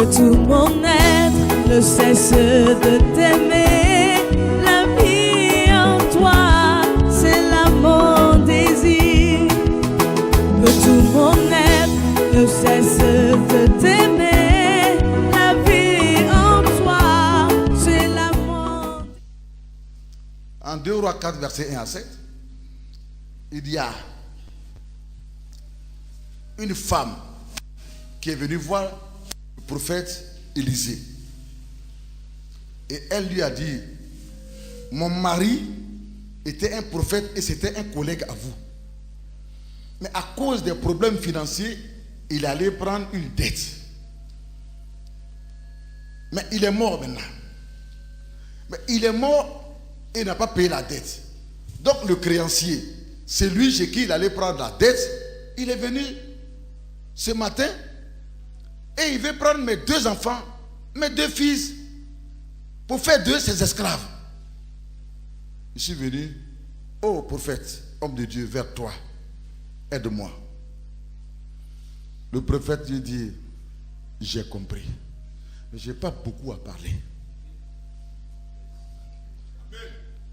que tout mon être ne cesse de t'aimer. La vie en toi, c'est là mon désir. Que tout mon être ne cesse de t'aimer. La vie en toi, c'est là mon... En 2 Rois 4, verset 1 à 7, il y a une femme qui est venue voir le prophète Élisée. Et elle lui a dit, mon mari était un prophète et c'était un collègue à vous. Mais à cause des problèmes financiers, il allait prendre une dette. Mais il est mort maintenant. Mais il est mort et il n'a pas payé la dette. Donc le créancier, celui chez qui il allait prendre la dette, il est venu ce matin et il veut prendre mes 2 enfants, mes 2 fils, pour faire d'eux ses esclaves. Je suis venu, oh prophète, homme de Dieu, vers toi, aide-moi. Le prophète lui dit, j'ai compris, mais je n'ai pas beaucoup à parler.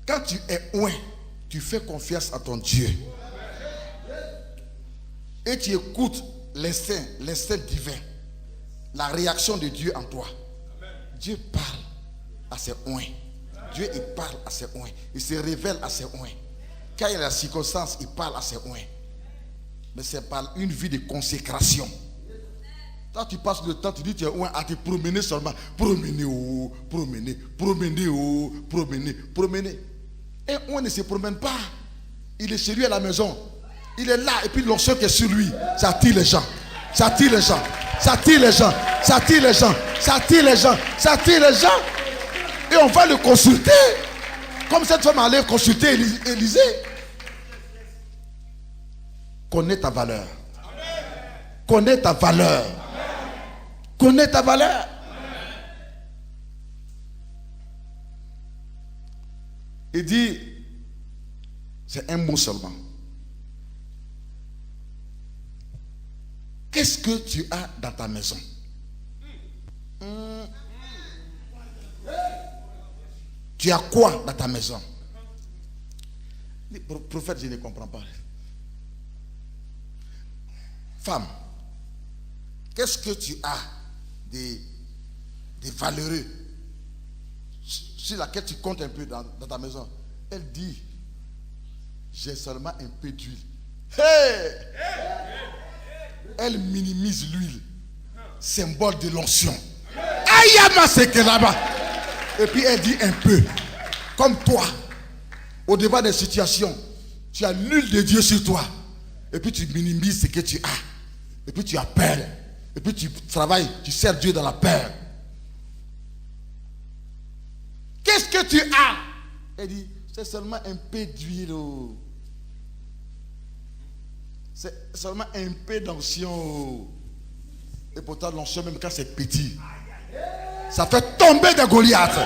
Quand tu es loin, tu fais confiance à ton Dieu. Et tu écoutes l'instinct divin, la réaction de Dieu en toi. Dieu parle à ses oins. Dieu, il parle à ses oins. Il se révèle à ses oins. Quand il y a la circonstance, il parle à ses oins. Mais c'est par une vie de consécration. Quand tu passes le temps, tu dis tu es oint à te promener seulement. Promener, oh, promener, promener, oh, promener, promener. Et on ne se promène pas. Il est chez lui à la maison. Il est là et puis l'onction qui est sur lui, ça attire les gens. Ça attire les gens. Ça attire les gens. Ça attire les gens. Ça attire les gens. Ça attire les gens. Et on va le consulter. Comme cette femme allait consulter Élisée. Connais ta valeur. Connais ta valeur. Connais ta valeur. Il dit, c'est un mot seulement. Qu'est-ce que tu as dans ta maison? Tu as quoi dans ta maison? Le prophète, je ne comprends pas. Femme, qu'est-ce que tu as des valeureux sur laquelle tu comptes un peu dans ta maison? Elle dit, j'ai seulement un peu d'huile. Hey! Elle minimise l'huile, symbole de l'onction. Ayama, c'est que là-bas. Et puis elle dit un peu, comme toi, au devant des situations, tu as l'huile de Dieu sur toi. Et puis tu minimises ce que tu as. Et puis tu as peur. Et puis tu travailles, tu sers Dieu dans la peur. Qu'est-ce que tu as? Elle dit, c'est seulement un peu d'huile. Oh. C'est seulement un peu d'onction. Oh. Et pourtant l'onction, même quand c'est petit, ça fait tomber des Goliaths.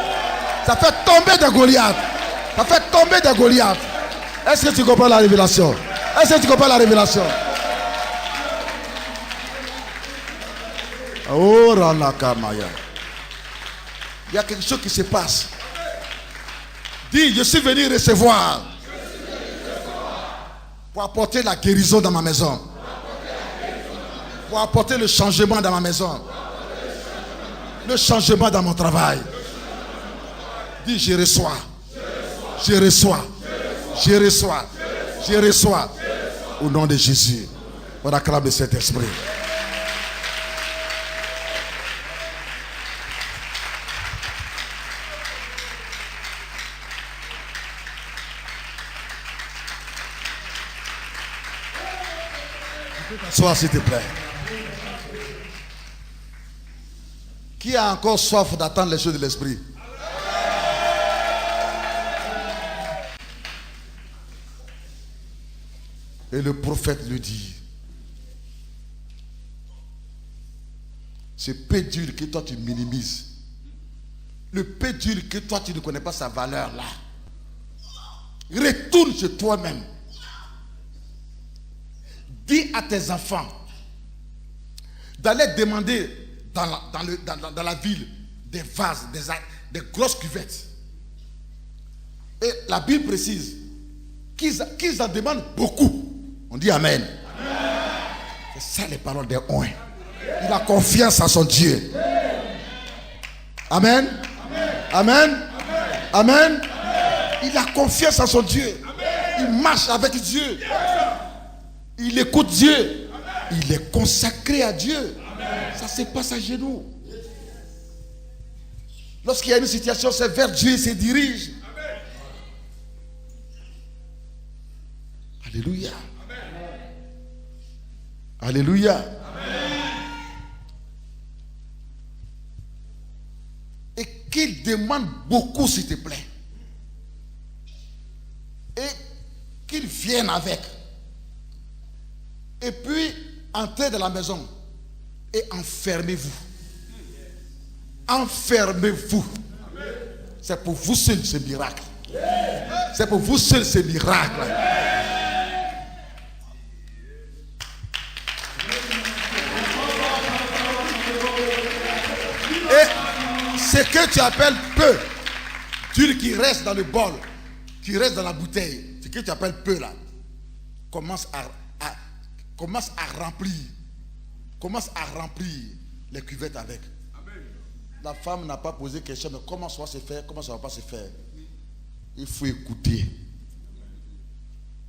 Ça fait tomber des Goliaths. Ça fait tomber des Goliaths. Est-ce que tu comprends la révélation? Est-ce que tu comprends la révélation? Oh, Ranakamaya. Il y a quelque chose qui se passe. Dis, je suis venu recevoir pour apporter la guérison dans ma maison. Pour apporter le changement dans ma maison. Le changement dans mon travail. Dis, je reçois. Je reçois. Je reçois. Je reçois. Au nom de Jésus. On acclame cet esprit. Sois s'il te plaît. Qui a encore soif d'attendre les choses de l'esprit? Et le prophète lui dit, ce peu d'huile que toi tu minimises, le peu d'huile que toi tu ne connais pas sa valeur là, retourne chez toi-même. Dis à tes enfants d'aller demander dans la ville des vases, des grosses cuvettes. Et la Bible précise qu'ils en demandent beaucoup. On dit Amen. C'est ça les paroles des oins. Il a confiance en son Dieu. Amen. Amen. Amen. Il a confiance en son Dieu. Il marche avec Dieu. Il écoute Dieu. Il est consacré à Dieu. Ça se passe à genoux. Lorsqu'il y a une situation, c'est vers Dieu il se dirige. Alléluia. Alléluia. Et qu'il demande beaucoup, s'il te plaît. Et qu'il vienne avec. Et puis, entrez dans la maison et enfermez-vous. Enfermez-vous. C'est pour vous seul ce miracle. C'est pour vous seul ce miracle. Et ce que tu appelles peu, d'huile qui reste dans le bol, qui reste dans la bouteille, ce que tu appelles peu là, commence à remplir les cuvettes avec. La femme n'a pas posé question, mais comment ça va se faire, comment ça ne va pas se faire. Il faut écouter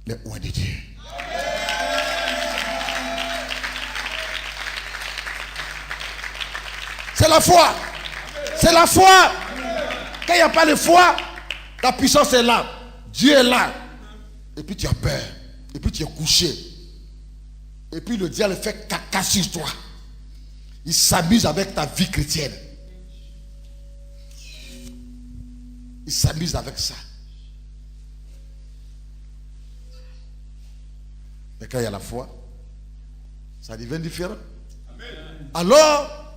les oins de Dieu. C'est la foi. C'est la foi. Quand il n'y a pas de foi, la puissance est là. Dieu est là. Et puis tu as peur. Et puis tu es couché. Et puis le diable fait caca sur toi. Il s'amuse avec ta vie chrétienne. Il s'amuse avec ça. Mais quand il y a la foi, ça devient différent. Amen. Alors,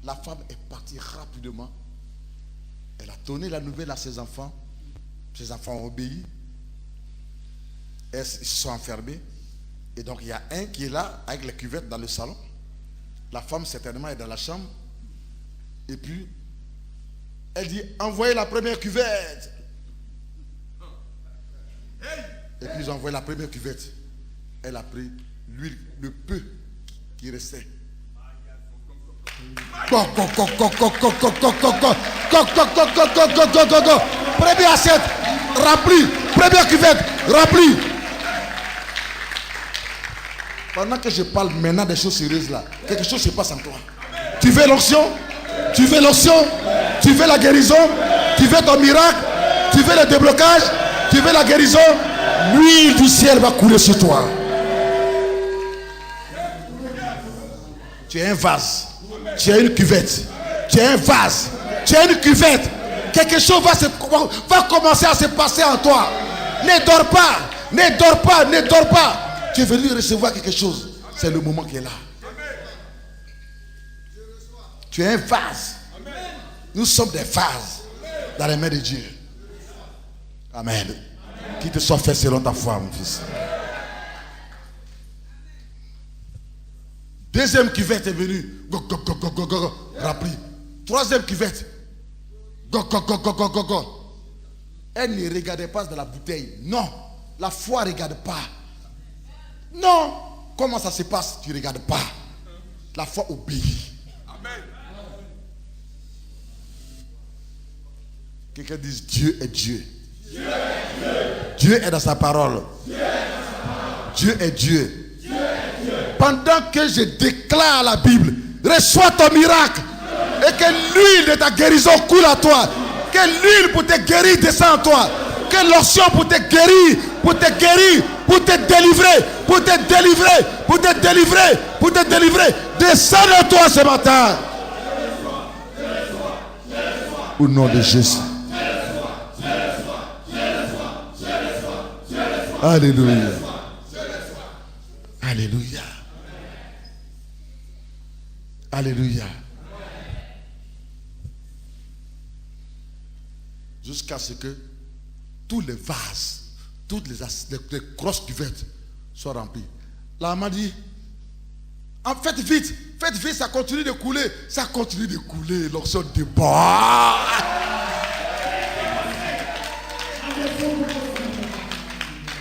la femme est partie rapidement. Elle a donné la nouvelle à ses enfants. Ses enfants ont obéi. Ils se sont enfermés. Et donc il y a un qui est là avec les cuvettes dans le salon. La femme certainement est dans la chambre. Et puis elle dit envoyez la première cuvette. Et puis ils ont envoyé la première cuvette. Elle a pris l'huile, le peu qui restait. Première assiette remplie. Première cuvette remplie. Pendant que je parle maintenant des choses sérieuses là, quelque chose se passe en toi. Tu veux l'onction? Tu veux l'onction? Tu veux la guérison? Tu veux ton miracle? Tu veux le déblocage? Tu veux la guérison? L'huile du ciel va couler sur toi. Tu es un vase. Tu as une cuvette. Tu es un vase. Tu as une cuvette. Quelque chose va commencer à se passer en toi. Ne dors pas. Ne dors pas. Ne dors pas. Tu es venu recevoir quelque chose. C'est le moment qui est là. Tu es un vase. Nous sommes des vases dans les mains de Dieu. Amen. Qu'il te soit fait selon ta foi, mon fils. Deuxième cuvette est venue. Remplie. Troisième cuvette. Elle ne regardait pas dans la bouteille. Non. La foi ne regarde pas. Non. Comment ça se passe? Tu ne regardes pas. La foi obéit. Amen. Quelqu'un dise Dieu est Dieu. Dieu est Dieu. Dieu est dans sa parole. Dieu est Dieu. Dieu est Dieu. Pendant que je déclare la Bible, reçois ton miracle. Et que l'huile de ta guérison coule à toi. Que l'huile pour te guérir descend en toi. Que l'onction pour te guérir, pour te guérir, pour te délivrer, pour te délivrer, pour te délivrer, pour te délivrer, descend en toi ce matin. Au nom de Jésus. Alléluia. Alléluia. Alléluia. Jusqu'à ce que tous les vases, toutes les grosses cuvettes soient remplies. La maman dit, en fait vite, Faites vite, ça continue de couler. Ça continue de couler. L'onction déborde.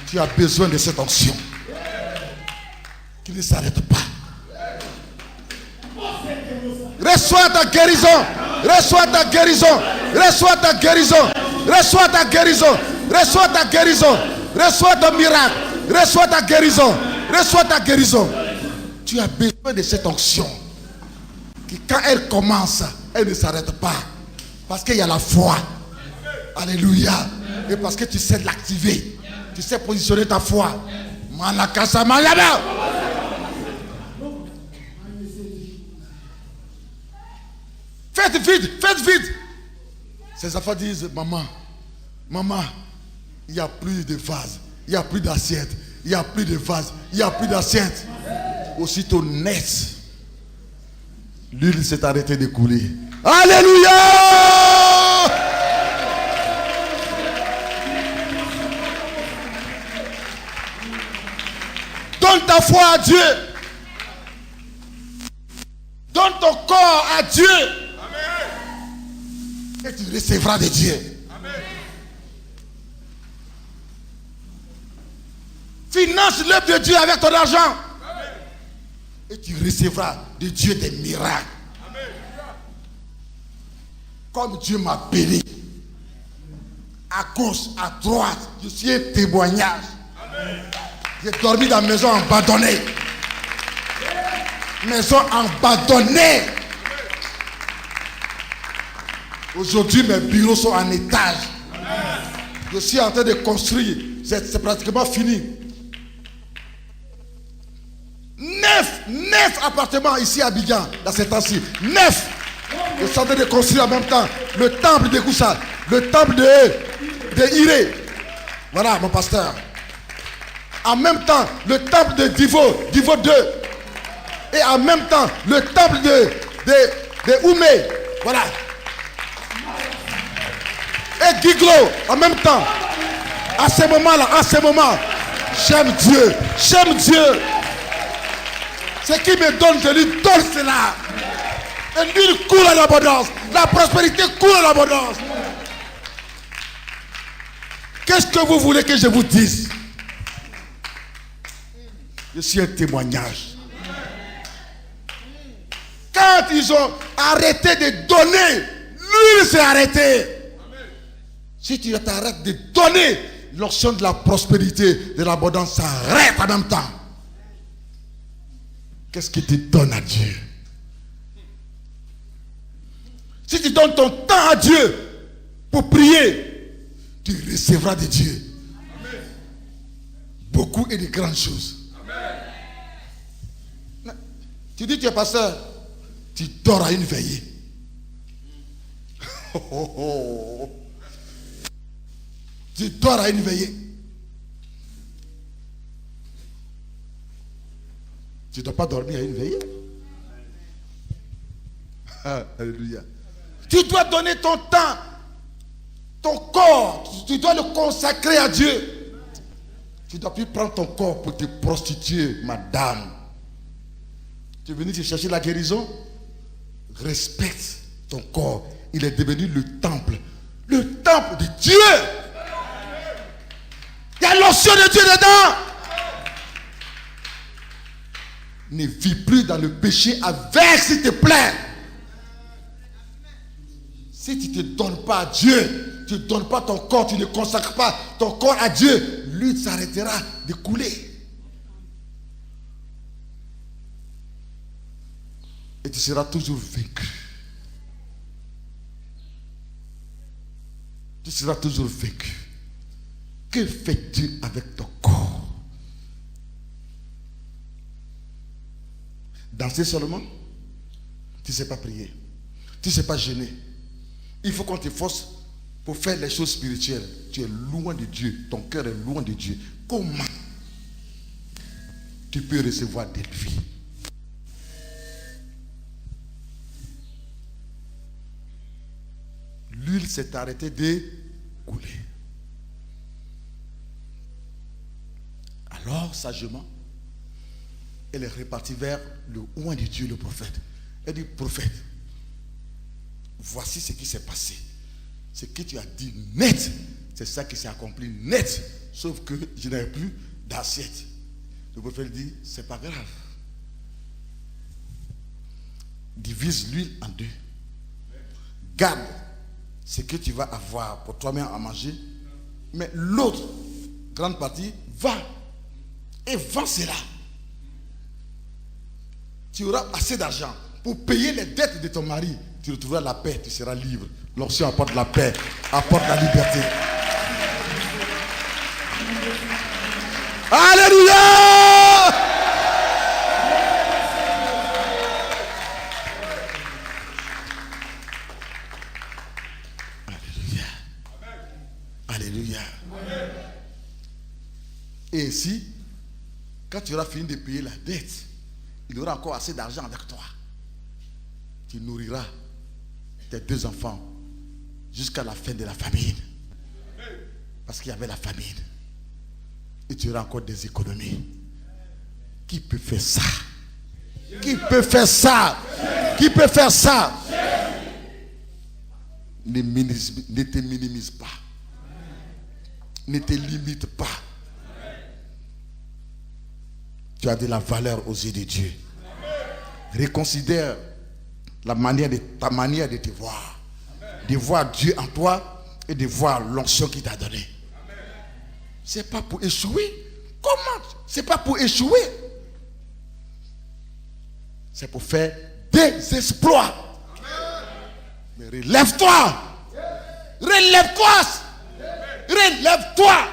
Tu as besoin de cette onction qui ne s'arrête pas. Reçois ta guérison. Reçois ta guérison. Reçois ta guérison. Reçois ta guérison. Reçois ta guérison. Reçois ton miracle. Reçois ta guérison. Reçois ta guérison. Tu as besoin de cette onction qui, quand elle commence, elle ne s'arrête pas. Parce qu'il y a la foi. Alléluia. Et parce que tu sais l'activer. Tu sais positionner ta foi. Manakasa Mayaba. Faites vite, faites vite. Ces enfants disent, maman, il n'y a plus de vase, il n'y a plus d'assiette, il n'y a plus de vase, il n'y a plus d'assiette. Aussitôt net, l'huile s'est arrêtée de couler. Alléluia! Donne ta foi à Dieu. Donne ton corps à Dieu. Et tu recevras de Dieu. Amen. Finance l'œuvre de Dieu avec ton argent. Amen. Et tu recevras de Dieu des miracles. Amen. Comme Dieu m'a béni. À gauche, à droite, je suis un témoignage. Amen. J'ai dormi dans la maison abandonnée. Maison abandonnée. Aujourd'hui, mes bureaux sont en étage. Je suis en train de construire. C'est pratiquement fini. 9 appartements ici à Abidjan, dans ces temps-ci. 9. Je suis en train de construire en même temps le temple de Koussa, le temple de Iré. Voilà mon pasteur. En même temps, le temple de Divo 2. Et en même temps, le temple de Oumé. Voilà. Et Giglo, en même temps. À ce moment, j'aime Dieu. J'aime Dieu. Ce qui me donne, je lui donne cela. Et lui coule à l'abondance. La prospérité coule à l'abondance. Qu'est-ce que vous voulez que je vous dise? Je suis un témoignage. Quand ils ont arrêté de donner, lui s'est arrêté. Si tu t'arrêtes de donner, l'onction de la prospérité, de l'abondance s'arrête en même temps. Qu'est-ce que tu donnes à Dieu? Si tu donnes ton temps à Dieu pour prier, tu recevras de Dieu beaucoup et de grandes choses. Tu dis tu es pasteur, tu dors à une veillée. Tu dors à une veillée. Tu ne dois pas dormir à une veillée. Alléluia. Tu dois donner ton temps, ton corps. Tu dois le consacrer à Dieu. Tu ne dois plus prendre ton corps pour te prostituer, madame. Tu es venu te chercher la guérison? Respecte ton corps. Il est devenu le temple de Dieu. Il y a l'onction de Dieu dedans. Ne vis plus dans le péché avec, s'il te plaît. Si tu ne te donnes pas à Dieu, tu ne donnes pas ton corps, tu ne consacres pas ton corps à Dieu, lui s'arrêtera de couler. Et tu seras toujours vaincu. Tu seras toujours vaincu. Que fais-tu avec ton corps? Danser seulement? Tu ne sais pas prier. Tu ne sais pas jeûner. Il faut qu'on te force pour faire les choses spirituelles. Tu es loin de Dieu. Ton cœur est loin de Dieu. Comment tu peux recevoir de lui? L'huile s'est arrêtée de couler. Alors, sagement, Elle est repartie vers le oint de Dieu, le prophète. Elle dit, prophète, voici ce qui s'est passé. Ce que tu as dit net, c'est ça qui s'est accompli net. Sauf que je n'avais plus d'assiette. Le prophète dit, c'est pas grave. Divise l'huile en deux. Garde ce que tu vas avoir pour toi-même à manger. Mais l'autre grande partie, va et vends cela. Tu auras assez d'argent pour payer les dettes de ton mari. Tu retrouveras la paix, tu seras libre. L'onction apporte la paix, apporte la liberté. Alléluia! Alléluia. Alléluia. Et ainsi, quand tu auras fini de payer la dette, il y aura encore assez d'argent avec toi. Tu nourriras tes 2 enfants jusqu'à la fin de la famine. Parce qu'il y avait la famine. Et tu auras encore des économies. Qui peut faire ça? Qui peut faire ça? Qui peut faire ça? Ne te minimise pas. Ne te limite pas. Tu as de la valeur aux yeux de Dieu. Reconsidère ta manière de te voir. De voir Dieu en toi et de voir l'onction qu'il t'a donnée. C'est pas pour échouer. Comment? C'est pas pour échouer. C'est pour faire des exploits. Mais relève-toi. Relève-toi. Relève-toi.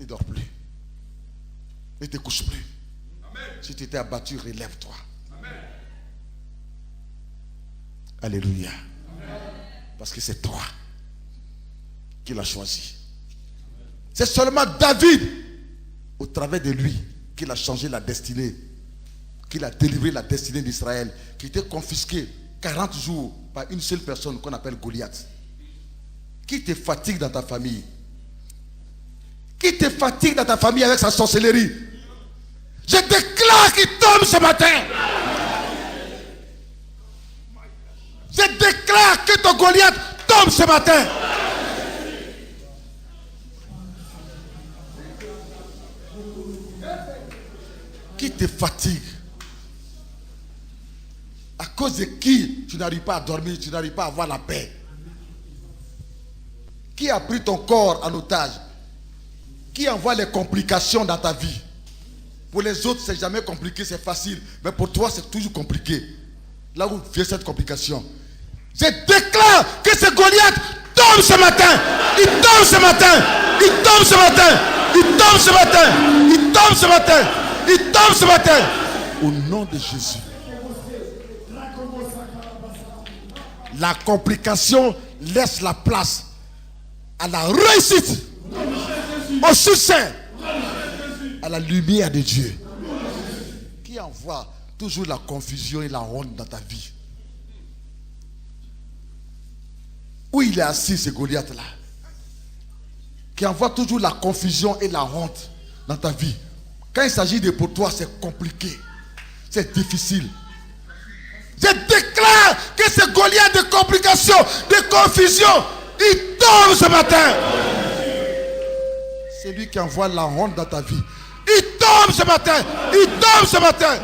Ne dors plus. Ne te couche plus. Si tu étais abattu, relève-toi. Alléluia. Parce que c'est toi qui l'as choisi. C'est seulement David, au travers de lui, qu'il a changé la destinée, qu'il a délivré la destinée d'Israël, qui était confisquée 40 jours par une seule personne qu'on appelle Goliath. Qui te fatigue dans ta famille? Qui te fatigue dans ta famille avec sa sorcellerie? Je déclare qu'il tombe ce matin. Je déclare que ton Goliath tombe ce matin. Qui te fatigue? À cause de qui tu n'arrives pas à dormir, tu n'arrives pas à avoir la paix? Qui a pris ton corps en otage? Qui envoie les complications dans ta vie? Pour les autres, c'est jamais compliqué, c'est facile. Mais pour toi, c'est toujours compliqué. Là où vient cette complication. Je déclare que ce Goliath tombe ce matin. Il tombe ce matin. Il tombe ce matin. Il tombe ce matin. Il tombe ce matin. Il tombe ce matin. Au nom de Jésus. La complication laisse la place à la réussite, au succès, à la lumière de Dieu. Qui envoie toujours la confusion et la honte dans ta vie? Où il est assis, ce Goliath-là, qui envoie toujours la confusion et la honte dans ta vie. Quand il s'agit de pour toi, c'est compliqué, c'est difficile. Je déclare que ce Goliath de complications, de confusion, il tombe ce matin. C'est lui qui envoie la honte dans ta vie. Il tombe ce matin. Il tombe ce matin.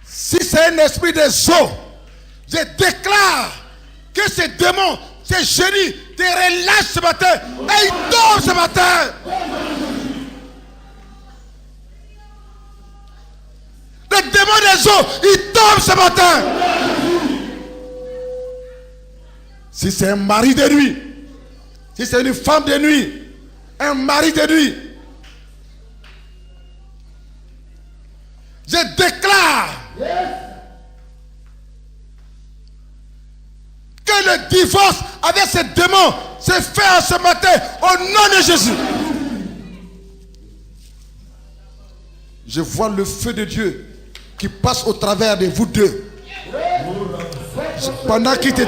Si c'est un esprit de eaux, je déclare que ces démons, ces génies, te relâchent ce matin et ils tombent ce matin. Les démons des eaux, ils tombent ce matin. Si c'est un mari de nuit, si c'est une femme de nuit, un mari de nuit, je déclare que le divorce avec ces démons se fait en ce matin au nom de Jésus. Je vois le feu de Dieu qui passe au travers de vous deux. Pendant qu'il te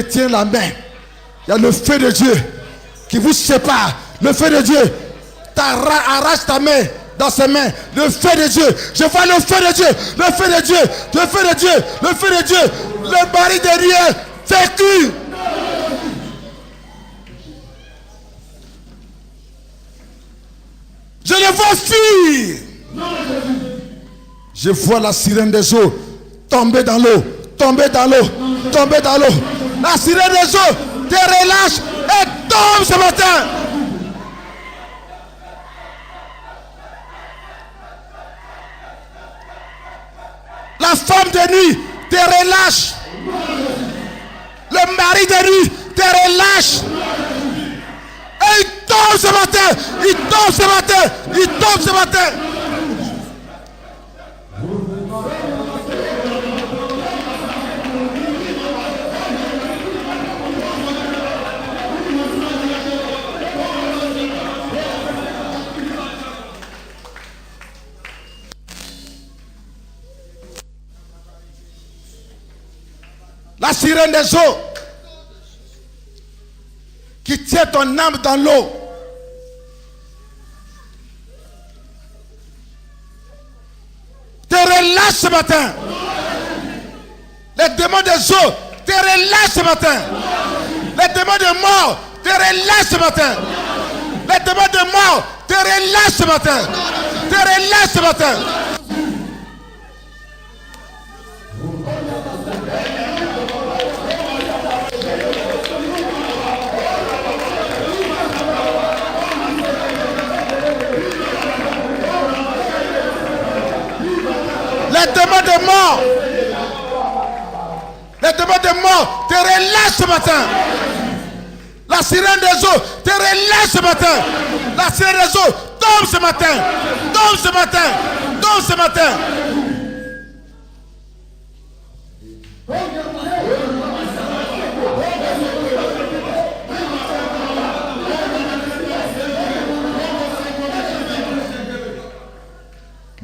tient la main, il y a le feu de Dieu qui vous sépare. Le feu de Dieu arrache ta main dans ses mains. Le feu de Dieu. Je vois le feu de Dieu. Le feu de Dieu. Le feu de Dieu. Le feu de Dieu. Le mari de Dieu vécu. Je le vois fuir. Je vois la sirène des eaux tomber dans l'eau. Tomber dans l'eau. Tomber dans l'eau. La sirène des eaux te relâche et tombe ce matin. La femme de nuit te relâche. Le mari de nuit te relâche. Et il tombe ce matin. Il tombe ce matin. Il tombe ce matin. La sirène des eaux qui tient ton âme dans l'eau. Te relâche ce matin. Les démons des eaux te relâchent ce matin. Les démons de mort te relâchent ce matin. Les démons de mort te relâchent ce matin. Te relâchent ce matin. Les démons de mort, les démons de mort te relâchent ce matin. La sirène des eaux te relâche ce matin. La sirène des eaux tombe ce matin. Tombe ce matin. Tombe ce matin.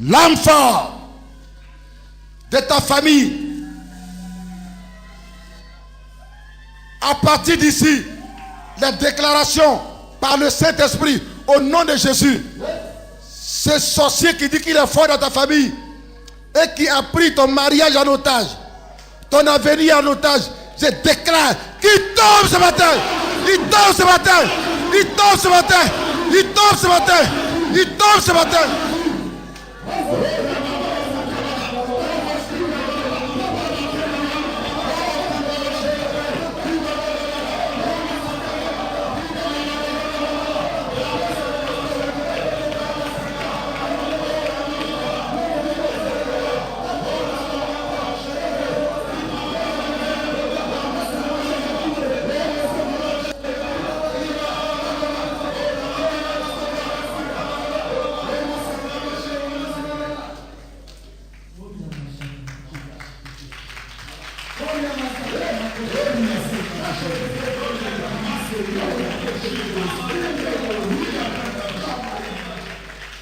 L'enfant de ta famille, à partir d'ici, les déclarations par le Saint-Esprit au nom de Jésus, ce sorcier qui dit qu'il est fort dans ta famille et qui a pris ton mariage en otage, ton avenir en otage, je déclare qu'il tombe ce matin. Il tombe ce matin. Il tombe ce matin. Il tombe ce matin. Il tombe ce matin.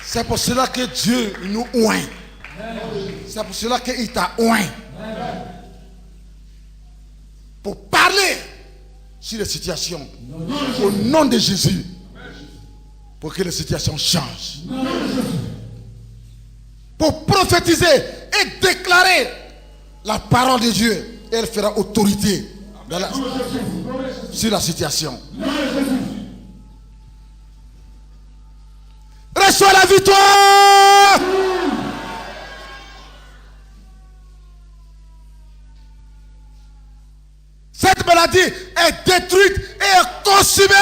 C'est pour cela que Dieu nous oint. C'est pour cela qu'il t'a oint. Pour parler sur les situations. Au nom de Jésus. Pour que les situations changent. Pour prophétiser et déclarer la parole de Dieu. Elle fera autorité sur la situation. Reçois la victoire. Cette maladie est détruite et consumée.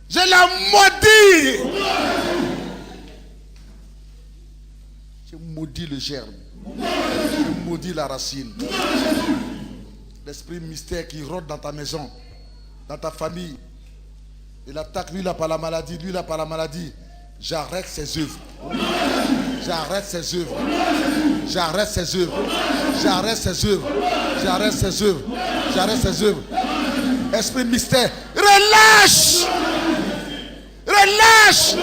Je la maudis. Je maudis le germe. Je maudis la racine. L'esprit mystère qui rôde dans ta maison, dans ta famille. Il attaque lui là par la maladie, lui là par la maladie. J'arrête ses œuvres. J'arrête ses œuvres. J'arrête ses œuvres. J'arrête ses œuvres. J'arrête ses œuvres. J'arrête ses œuvres. Esprit mystère, relâche. Relâche.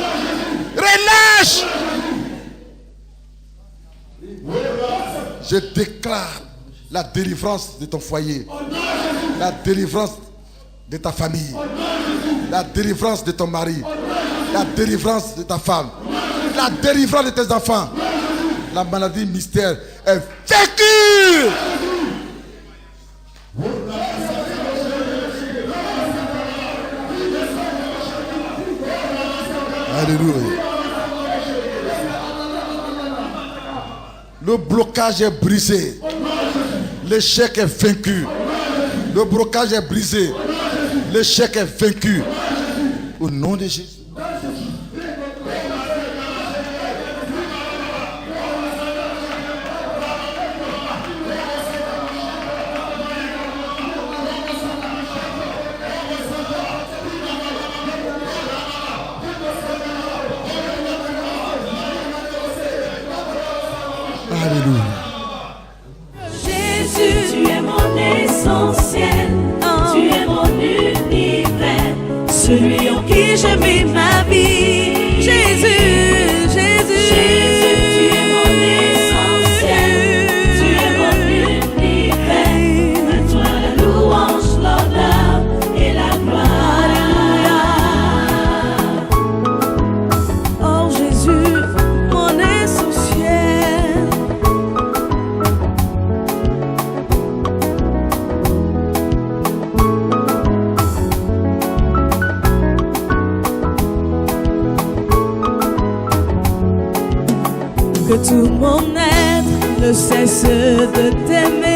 Relâche. Je déclare la délivrance de ton foyer. La délivrance de ta famille. La délivrance de ton mari. La délivrance de ta femme. La délivrance de tes enfants. La maladie mystère est vaincue. Alléluia. Le blocage est brisé. L'échec est vaincu. Le blocage est brisé. L'échec est vaincu. Au nom de Jésus. Alléluia. Jésus, tu es mon essentiel, tu es mon univers, celui en qui je mets ma vie. Jésus, Jésus, Jésus, tu es mon essentiel, tu es mon univers, à toi la louange, l'honneur et la gloire. Oh Jésus, mon essentiel. Que tout mon être ne cesse de t'aimer.